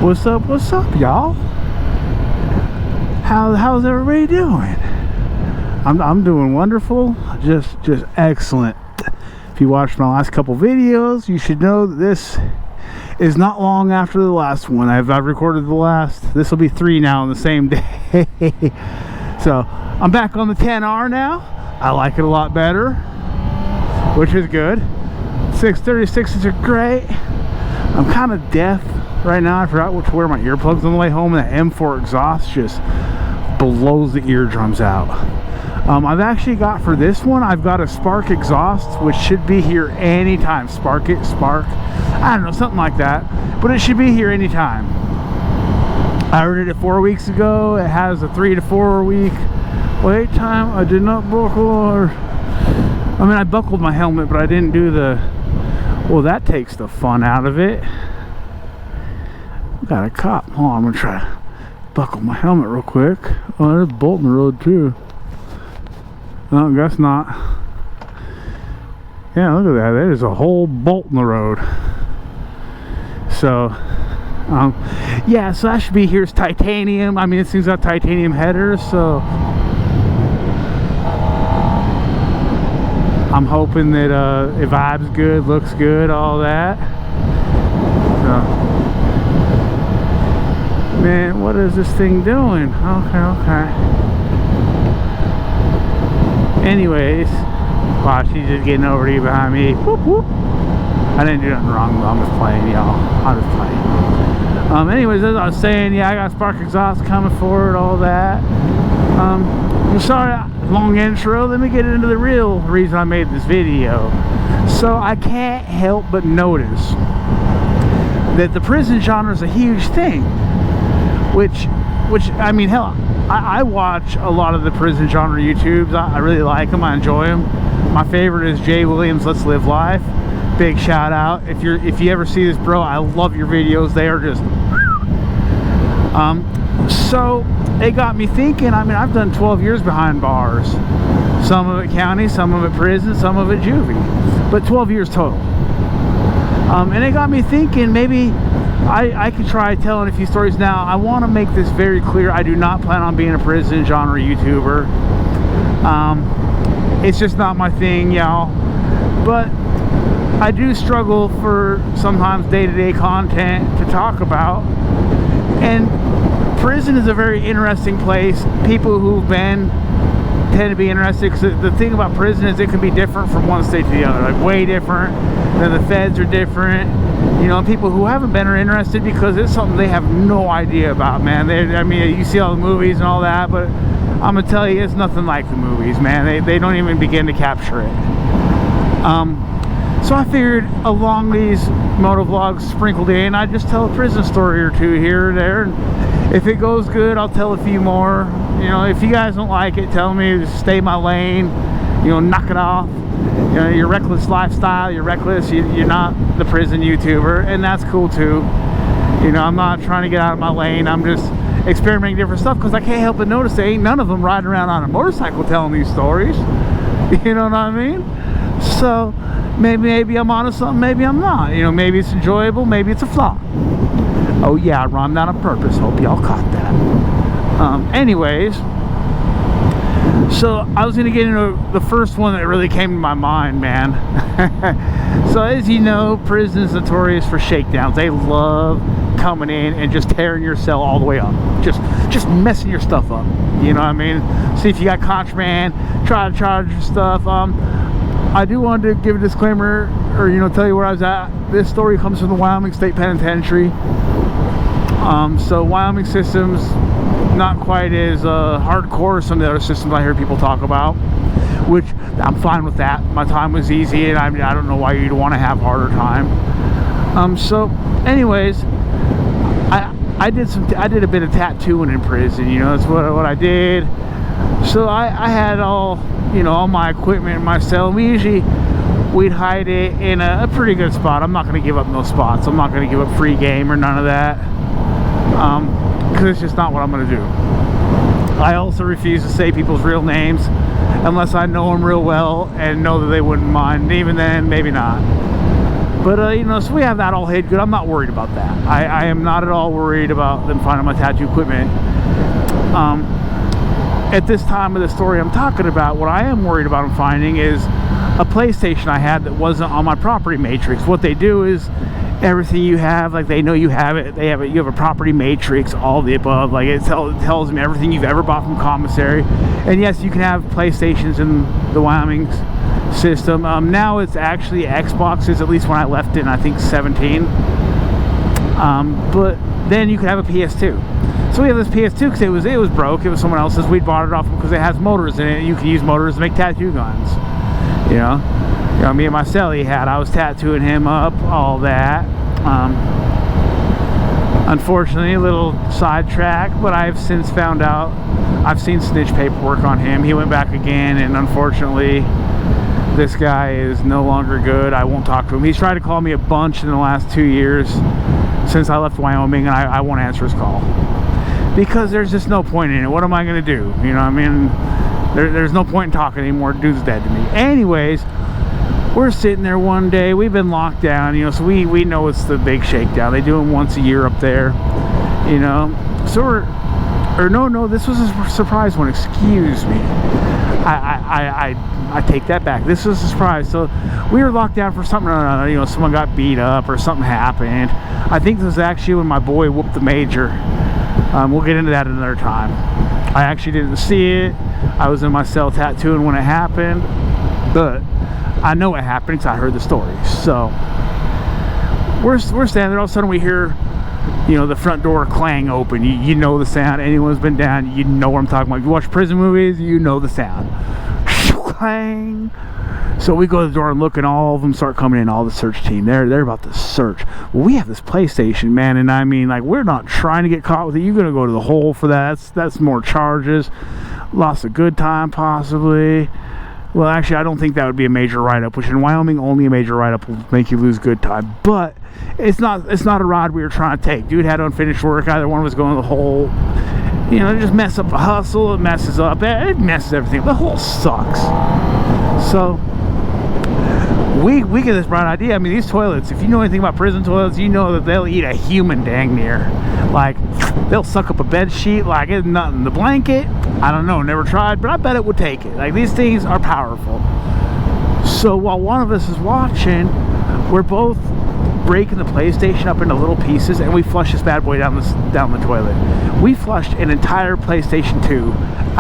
What's up, y'all? How's everybody doing? I'm doing wonderful, just excellent. If you watched my last couple videos, you should know that this is not long after the last one. I've recorded the last. This will be 3 now on the same day. So I'm back on the 10R now. I like it a lot better, which is good. 636s are great. I'm kind of deaf right now. I forgot to wear my earplugs on the way home, and that M4 exhaust just blows the eardrums out. I've actually got, for this one, I've got a Spark exhaust, which should be here anytime. Spark, I don't know, something like that, but it should be here anytime. I ordered it 4 weeks ago. It has a 3 to 4 week wait time. I did not buckle, I buckled my helmet, but I didn't do the, well, that takes the fun out of it. Got a cop. Hold on, I'm gonna try to buckle my helmet real quick. Oh, there's a bolt in the road too. No, I guess not. Yeah, look at that. There's a whole bolt in the road. So, yeah, so that should be, here's titanium. I mean, this thing's got titanium headers, so I'm hoping that it vibes good, looks good, all that. So, man, what is this thing doing? Okay. Anyways, wow, she's just getting over to you behind me. Whoop, whoop. I didn't do nothing wrong, though. I'm just playing, y'all. I'm just playing. Anyways, as I was saying, yeah, I got Spark exhaust coming for it, all that. I'm sorry, long intro. Let me get into the real reason I made this video. So I can't help but notice that the prison genre is a huge thing. Which I mean, hell, I watch a lot of the prison genre YouTubes. I really like them. I enjoy them. My favorite is Jay Williams' Let's Live Life. Big shout out. If you ever see this, bro, I love your videos. They are just so it got me thinking. I mean, I've done 12 years behind bars. Some of it county, some of it prison, some of it juvie, but 12 years total. And it got me thinking, maybe I could try telling a few stories. Now, I want to make this very clear. I do not plan on being a prison genre YouTuber. It's just not my thing, y'all. But I do struggle for sometimes day-to-day content to talk about. And prison is a very interesting place. People who've been tend to be interested, because the thing about prison is it can be different from one state to the other, like way different. Then the feds are different, you know. People who haven't been are interested because it's something they have no idea about, man. I mean, you see all the movies and all that, but I'm gonna tell you, it's nothing like the movies, man. They don't even begin to capture it. So I figured along these moto vlogs sprinkled in, I'd just tell a prison story or two here or there, and if it goes good, I'll tell a few more. You know, if you guys don't like it, tell me to stay my lane, you know, knock it off. You know, your reckless lifestyle, you're reckless, you're not the prison YouTuber, and that's cool too. You know, I'm not trying to get out of my lane. I'm just experimenting different stuff, because I can't help but notice there ain't none of them riding around on a motorcycle telling these stories. You know what I mean? So maybe I'm onto something, maybe I'm not. You know, maybe it's enjoyable, maybe it's a flop. Oh yeah, I rhymed that on purpose. Hope y'all caught that. Anyways, so I was going to get into the first one that really came to my mind, man. So as you know, prison is notorious for shakedowns. They love coming in and just tearing your cell all the way up, just messing your stuff up. You know what I mean? See if you got contraband, try to charge your stuff. I do want to give a disclaimer, or you know, tell you where I was at. This story comes from the Wyoming State Penitentiary. So Wyoming systems not quite as hardcore as some of the other systems I hear people talk about, which I'm fine with that. My time was easy, and I don't know why you'd want to have harder time. So anyways, I did a bit of tattooing in prison. You know, that's what I did. So I had all my equipment in my cell. We'd hide it in a pretty good spot. I'm not going to give up no spots. I'm not going to give up free game or none of that, because it's just not what I'm going to do. I also refuse to say people's real names unless I know them real well and know that they wouldn't mind. And even then, maybe not. But you know, so we have that all hid good. I'm not worried about that. I am not at all worried about them finding my tattoo equipment. At this time of the story I'm talking about, what I am worried about them finding is a PlayStation I had that wasn't on my property matrix. What they do is everything you have, like they know you have it, they have it, you have a property matrix, all the above, like it tells them everything you've ever bought from commissary. And yes, you can have PlayStations in the Wyoming system. Now it's actually Xboxes, at least when I left in, I think 17. But then you could have a PS2. So we have this PS2 because it was broke. It was someone else's. We bought it off because it has motors in it. You can use motors to make tattoo guns. You know, me and my celly had. I was tattooing him up, all that. Unfortunately, a little sidetrack, but I've since found out. I've seen snitch paperwork on him. He went back again, and unfortunately, this guy is no longer good. I won't talk to him. He's tried to call me a bunch in the last 2 years since I left Wyoming, and I won't answer his call. Because there's just no point in it. What am I going to do? You know, I mean, there's no point in talking anymore. Dude's dead to me. Anyways, we're sitting there one day. We've been locked down, you know, so we know it's the big shakedown. They do them once a year up there, you know. So no, this was a surprise one. Excuse me. I take that back. This was a surprise. So we were locked down for something or another. You know, someone got beat up or something happened. I think this was actually when my boy whooped the major. We'll get into that another time. I actually didn't see it. I was in my cell tattooing when it happened, but I know it happened because I heard the story. So we're standing there. All of a sudden we hear, you know, the front door clang open. You know the sound. Anyone's been down, you know what I'm talking about. If you watch prison movies, you know the sound. Clang. So we go to the door and look, and all of them start coming in. All the search team, they're about to search. Well, we have this PlayStation, man, and I mean, like, we're not trying to get caught with it. You're gonna go to the hole for that. That's more charges. Lost a good time, possibly. Well, actually, I don't think that would be a major write-up. Which in Wyoming, only a major write-up will make you lose good time. But it's not a ride we were trying to take. Dude had unfinished work. Either one was going to the hole. You know, just mess up the hustle. It messes up. It messes everything. The hole sucks. So we get this bright idea. I mean, these toilets, if you know anything about prison toilets, you know that they'll eat a human dang near. Like, they'll suck up a bed sheet like it's nothing. The blanket, I don't know, never tried, but I bet it would take it. Like, these things are powerful. So while one of us is watching, we're both breaking the PlayStation up into little pieces, and we flush this bad boy down the toilet. We flushed an entire PlayStation 2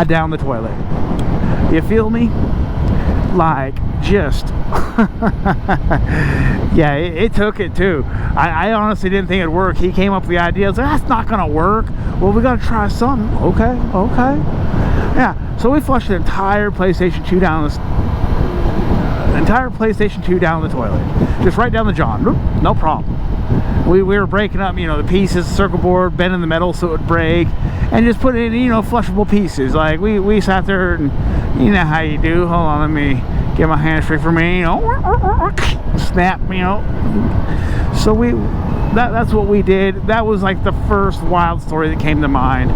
down the toilet. You feel me? Like, just yeah, it took it too. I honestly didn't think it'd work. He came up with the idea. I was like, that's not gonna work. Well, we gotta try something. Okay. Yeah, so we flushed the entire PlayStation 2 down the toilet, just right down the john. No problem. We were breaking up, you know, the pieces, circle board, bending the metal so it would break, and just put it in, you know, flushable pieces. Like, we sat there, and you know how you do. Hold on, let me get my hands free for me, you know, snap, you know. So that's what we did. That was like the first wild story that came to mind.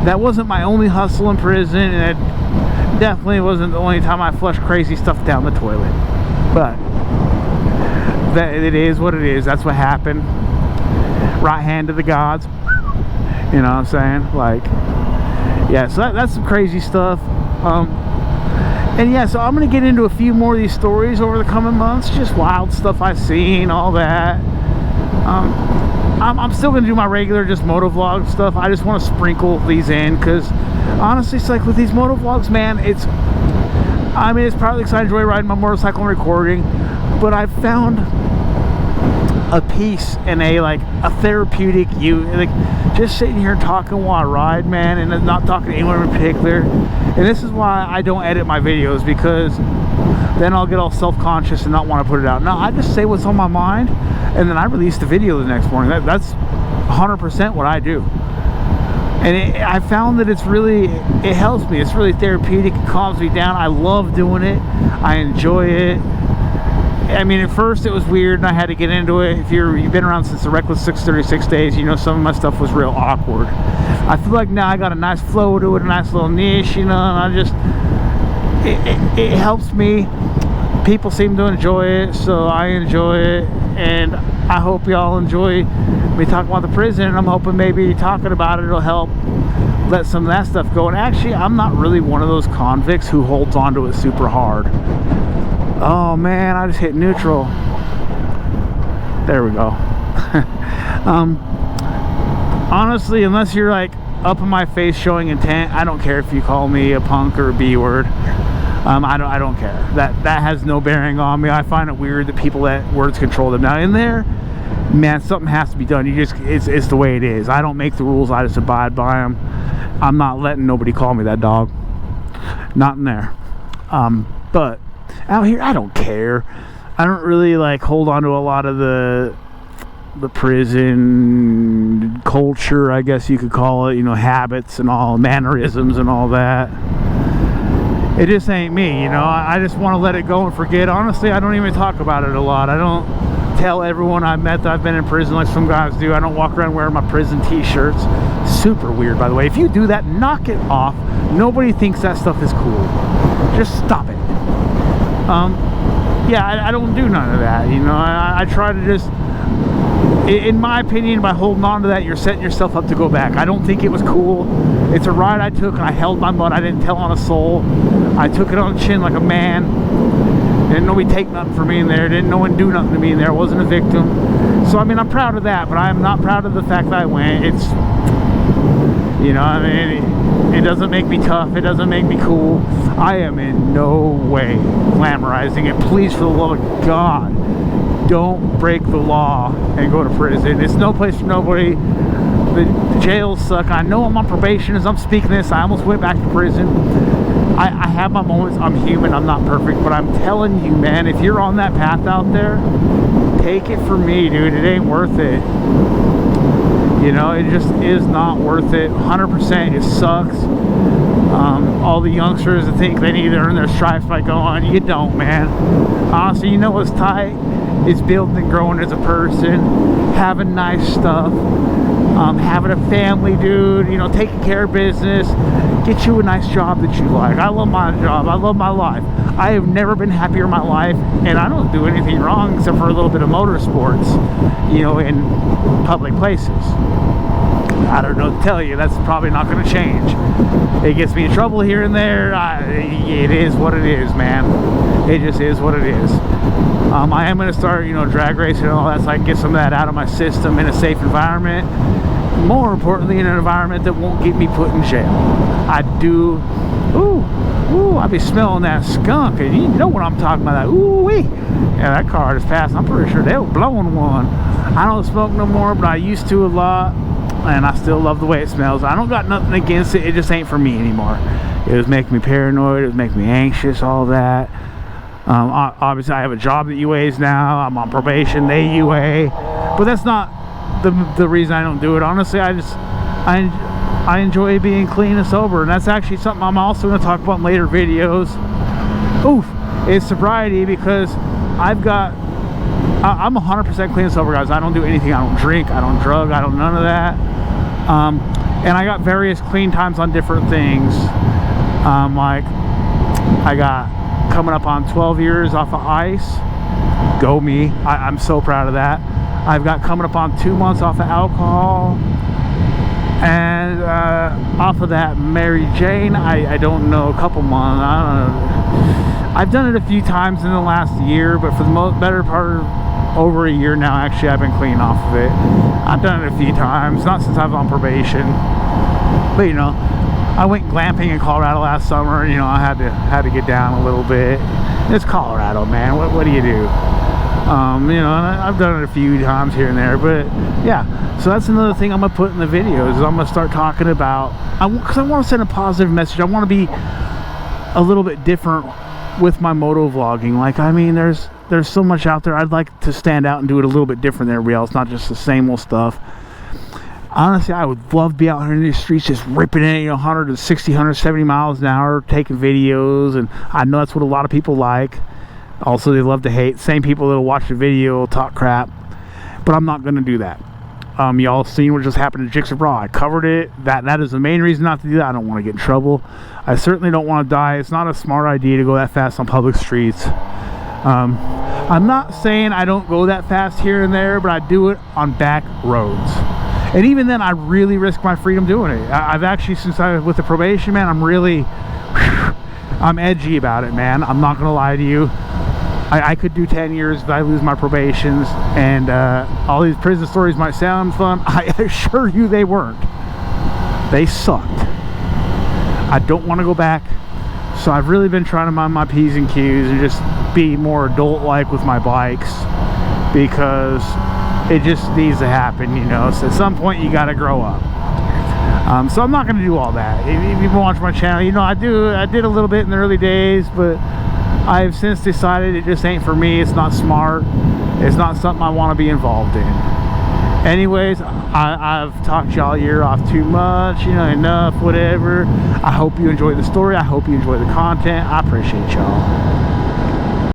That wasn't my only hustle in prison, and it definitely wasn't the only time I flushed crazy stuff down the toilet. But that it is what it is. That's what happened. Right hand to the gods. You know what I'm saying? Like, yeah, so that's some crazy stuff. And yeah, so I'm going to get into a few more of these stories over the coming months. Just wild stuff I've seen, all that. I'm still going to do my regular just motovlog stuff. I just want to sprinkle these in because honestly, it's like with these motovlogs, man, it's probably because I enjoy riding my motorcycle and recording, but I've found a peace and a therapeutic like just sitting here talking while I ride, man, and not talking to anyone in particular. And this is why I don't edit my videos, because then I'll get all self-conscious and not want to put it out. No, I just say what's on my mind, and then I release the video the next morning. That's 100% what I do. And I found that it helps me. It's really therapeutic. It calms me down. I love doing it. I enjoy it. I mean, at first it was weird and I had to get into it. If you've been around since the Reckless 636 days, you know some of my stuff was real awkward. I feel like now I got a nice flow to it, a nice little niche, you know, and it helps me people seem to enjoy it, so I enjoy it, and I hope y'all enjoy me talking about the prison. And I'm hoping maybe talking about it will help let some of that stuff go. And actually, I'm not really one of those convicts who holds on to it super hard. Oh man, I just hit neutral. There we go. Honestly, unless you're like up in my face showing intent, I don't care if you call me a punk or a B word. I don't care. That has no bearing on me. I find it weird that people let words control them. Now in there, man, something has to be done. It's the way it is. I don't make the rules. I just abide by them. I'm not letting nobody call me that, dog. Not in there. But out here, I don't care. I don't really like hold on to a lot of the prison culture, I guess you could call it, you know, habits and all, mannerisms and all that. It just ain't me, you know. I just want to let it go and forget. Honestly, I don't even talk about it a lot. I don't tell everyone I met that I've been in prison like some guys do. I don't walk around wearing my prison t-shirts. Super weird, by the way. If you do that, knock it off. Nobody thinks that stuff is cool. Just stop it. Yeah, I don't do none of that, you know. I try to just, in my opinion, by holding on to that, you're setting yourself up to go back. I don't think it was cool. It's a ride I took, and I held my butt. I didn't tell on a soul. I took it on the chin like a man. Didn't nobody take nothing for me in there. Didn't no one do nothing to me in there. I wasn't a victim. So, I mean, I'm proud of that, but I'm not proud of the fact that I went. It's, you know, I mean, it doesn't make me tough. It doesn't make me cool. I am in no way glamorizing it. Please, for the love of God, don't break the law and go to prison. It's no place for nobody. The jails suck. I know I'm on probation as I'm speaking this. I almost went back to prison. I have my moments. I'm human. I'm not perfect. But I'm telling you, man, if you're on that path out there, take it from me, dude. It ain't worth it. You know, it just is not worth it. 100%. It sucks. All the youngsters that think they need to earn their stripes by going, you don't, man. Honestly, you know what's tight? It's building and growing as a person, having nice stuff, having a family, dude, you know, taking care of business, get you a nice job that you like. I love my job. I love my life. I have never been happier in my life, and I don't do anything wrong except for a little bit of motorsports, you know, in public places. I don't know what to tell you. That's probably not going to change. It gets me in trouble here and there. It is what it is, man. It just is what it is. I am going to start, you know, drag racing and all that, so I can get some of that out of my system in a safe environment. More importantly, in an environment that won't get me put in jail. I do. Ooh, I be smelling that skunk, and you know what I'm talking about. That ooh-wee. Yeah, that car just passed. I'm pretty sure they were blowing one. I don't smoke no more, but I used to a lot. And I still love the way it smells. I don't got nothing against it. It just ain't for me anymore. It was making me paranoid. It was making me anxious, all that. Obviously, I have a job that UAs now. I'm on probation. They UA. But that's not the reason I don't do it. Honestly, I enjoy being clean and sober. And that's actually something I'm also going to talk about in later videos. Oof. It's sobriety, because I'm 100% clean and sober, guys. I don't do anything. I don't drink. I don't drug. I don't none of that. And I got various clean times on different things. Like I got coming up on 12 years off of ice. Go me. I'm so proud of that. I've got coming up on 2 months off of alcohol. And off of that Mary Jane, I don't know, a couple months. I don't know. I've done it a few times in the last year, but for the better part of over a year now, actually, I've been clean off of it. I've done it a few times, not since I was on probation. But, you know, I went glamping in Colorado last summer. You know, I had to get down a little bit. It's Colorado, man. What do you do? You know, and I've done it a few times here and there. But, yeah. So that's another thing I'm going to put in the videos. Is I'm going to start talking about, because I want to send a positive message. I want to be a little bit different with my moto vlogging. Like, I mean, there's so much out there. I'd like to stand out and do it a little bit different than everybody else, not just the same old stuff. Honestly, I would love to be out here in these streets just ripping it, you know, 160, 170 miles an hour, taking videos, and I know that's what a lot of people like. Also, they love to hate. Same people that'll watch the video, talk crap, but I'm not going to do that. Y'all seen what just happened to Jigsaw Raw. I covered it. That is the main reason not to do that. I don't want to get in trouble. I certainly don't want to die. It's not a smart idea to go that fast on public streets. I'm not saying I don't go that fast here and there, but I do it on back roads. And even then, I really risk my freedom doing it. I've actually, since I was with the probation, man, I'm edgy about it, man. I'm not gonna lie to you. I could do 10 years if I lose my probations, and all these prison stories might sound fun. I assure you they weren't. They sucked. I don't want to go back, so I've really been trying to mind my P's and Q's and just be more adult-like with my bikes, because it just needs to happen, you know. So at some point you got to grow up. So I'm not going to do all that. If you've watched my channel, you know I did a little bit in the early days, but I've since decided it just ain't for me. It's not smart. It's not something I want to be involved in. Anyways, I've talked y'all ear off too much, you know, enough, whatever. I hope you enjoy the story. I hope you enjoy the content. I appreciate y'all.